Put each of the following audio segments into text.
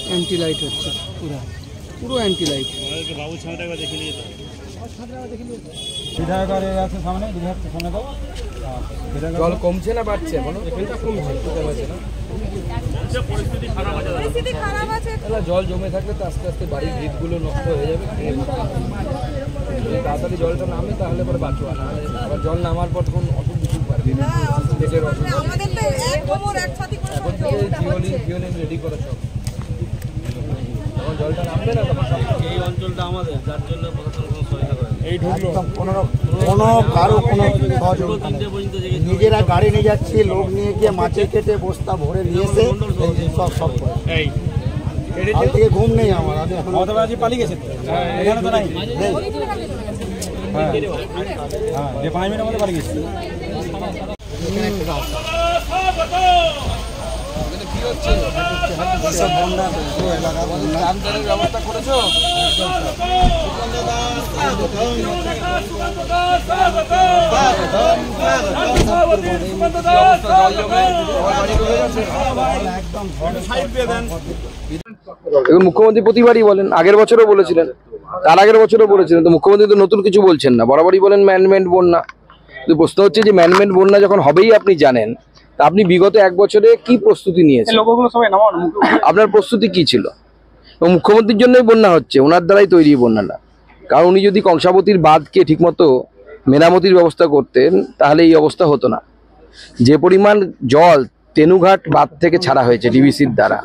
Anti light হচ্ছে পুরো anti light. বাবু ছানাটা একবার দেখে নিয়ে জল কমছে না বাড়ছে? এখনো কমছে না। জল জমে থাকলে তো আস্তে আস্তে বাড়ির ভিতগুলো নষ্ট হয়ে যাবে। তাড়াতাড়ি জলটা নামে তাহলে পরে বাঁচোয়া, না আবার জল নামার পর তখন অসুখ বিসুখ পারবে। এখন থেকে জিওলিন রেডি করা সব। যখন জলটা নামবে না তখন এই অঞ্চলটা আমাদের, যার জন্য এই ঢুকলো কোনো কারো কোনো সহযোগিতা নেই। নিজেরা গাড়ি নিয়ে যাচ্ছে, লোক নিয়ে গিয়ে মাছে কেটে বস্তা ভরে নিয়ে এসে সব কাল থেকে ঘুম নেই আমার। আমি এখন পালিয়ে গেছে এখানে তো নাই, 5 মিনিটের মধ্যে পালিয়ে গেছে। ব্যবস্থা করেছো? মুখ্যমন্ত্রী প্রতিবারই বলেন, আগের বছরও বলেছিলেন, তার আগের বছরও বলেছিলেন। তো মুখ্যমন্ত্রী তো নতুন কিছু বলছেন না, বরাবরই বলেন ম্যানমেড বন্যা। কিন্তু প্রশ্ন হচ্ছে যে ম্যানমেড বন্যা যখন হবেই আপনি জানেন, তা আপনি বিগত 1 বছরে কি প্রস্তুতি নিয়েছেন? আপনার প্রস্তুতি কি ছিল? মুখ্যমন্ত্রীর জন্যই বন্যা হচ্ছে, ওনার দ্বারাই তৈরি বন্যাটা। কারণ উনি যদি কংসাবতীর বাঁধকে ঠিকমতো মেরামতির ব্যবস্থা করতেন তাহলে এই অবস্থা হতো না। যে পরিমাণ জল তেনুঘাট বাঁধ থেকে ছাড়া হয়েছে ডিবিসির দ্বারা,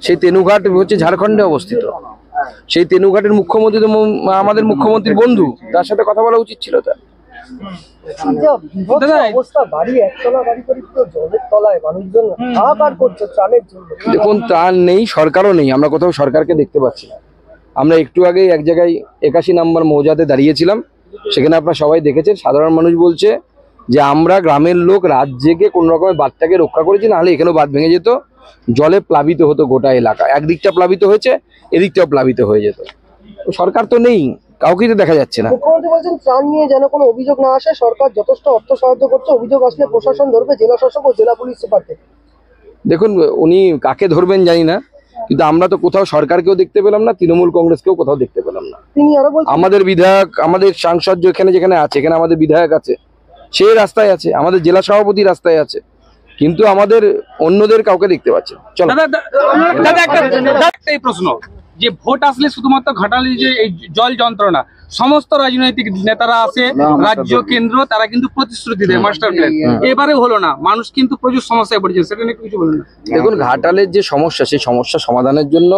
সেই তেনুঘাট হচ্ছে ঝাড়খণ্ডে অবস্থিত। সেই তেনুঘাটের মুখ্যমন্ত্রী তো আমাদের মুখ্যমন্ত্রীর বন্ধু, তার সাথে কথা বলা উচিত ছিল তার। দেখুন, ত্রাণ নেই, সরকারও নেই, আমরা কোথাও সরকারকে দেখতে পাচ্ছি না। আমরা একটু আগে এক জায়গায় 81 নম্বর মৌজাতে দাঁড়িয়েছিলাম, সেখানে আপনারা সবাই দেখেছেন, সাধারণ মানুষ বলছে যে আমরা গ্রামের লোক রাত জেগে কোন রকমের বাঁধটাকে রক্ষা করেছি, নাহলে এখানেও বাঁধ ভেঙে যেত, জলে প্লাবিত হতো গোটা এলাকা। একদিকটা প্লাবিত হয়েছে, এদিকটাও প্লাবিত হয়ে যেত। সরকার তো নেই, কাউকেই তো দেখা যাচ্ছে না। মুখ্যমন্ত্রী বলছেন ত্রাণ নিয়ে যেন কোনো অভিযোগ না আসে, সরকার যথেষ্ট অর্থ সহায়তা করছে, অভিযোগ আসলে প্রশাসন ধরবে, জেলা শাসক ও জেলা পুলিশ সুপারকে। দেখুন, উনি কাকে ধরবেন জানি না, কিন্তু আমরা তো কোথাও সরকারকেও দেখতে পেলাম না, তৃণমূল কংগ্রেসকেও কোথাও দেখতে পেলাম না। তিনি আরো বলছেন আমাদের বিধায়ক, আমাদের সাংসদ যেখানে যেখানে আছে, এখানে আমাদের বিধায়ক আছে, সে রাস্তায় আছে, আমাদের জেলা সভাপতি রাস্তায় আছে, কিন্তু আমাদের অন্যদের কাউকে দেখতে পাচ্ছি। চলো একটাই প্রশ্ন, যে ভোট আসলে শুধুমাত্র ঘাটালে যে এই জল যন্ত্রণা, সমস্ত রাজনৈতিক নেতারা আছে, রাজ্য কেন্দ্র, তারা কিন্তু প্রতিশ্রুতি দেয় মাস্টার প্ল্যান, এবারে হলো না, মানুষ কিন্তু প্রচুর সমস্যায় পড়েছে, সেটা নিয়ে কিছু বলুন না। দেখুন, ঘাটালের যে সমস্যা, সেই সমস্যা সমাধানের জন্য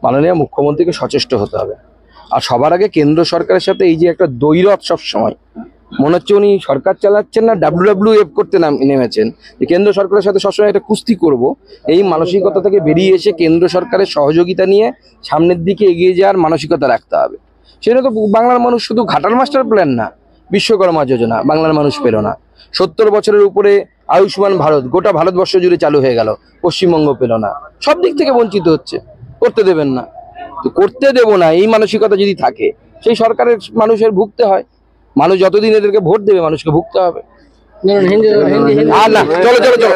মাননীয় মুখ্যমন্ত্রীকে সচেষ্ট হতে হবে। আর সবার আগে কেন্দ্র সরকারের সাথে এই যে একটা দ্বৈরথ সব সময়, মনে হচ্ছে উনি সরকার চালাচ্ছেন না WWF করতে নেমেছেন, যে কেন্দ্র সরকারের সাথে সবসময় একটা কুস্তি করব, এই মানসিকতা থেকে বেরিয়ে এসে কেন্দ্র সরকারের সহযোগিতা নিয়ে সামনের দিকে এগিয়ে যাওয়ার মানসিকতা রাখতে হবে। সেটা তো বাংলার মানুষ শুধু ঘাটাল মাস্টার প্ল্যান না, বিশ্বকর্মা যোজনা বাংলার মানুষ পেল না, 70 বছরের উপরে আয়ুষ্মান ভারত গোটা ভারতবর্ষ জুড়ে চালু হয়ে গেল, পশ্চিমবঙ্গ পেল না। সব দিক থেকে বঞ্চিত হচ্ছে, করতে দেবেন না, তো করতে দেব না এই মানসিকতা যদি থাকে, সেই সরকারের মানুষের ভুগতে হয়। মানুষ যতদিন এদেরকে ভোট দেবে, মানুষকে ভুগতে হবে। না, চলো চলো চলো।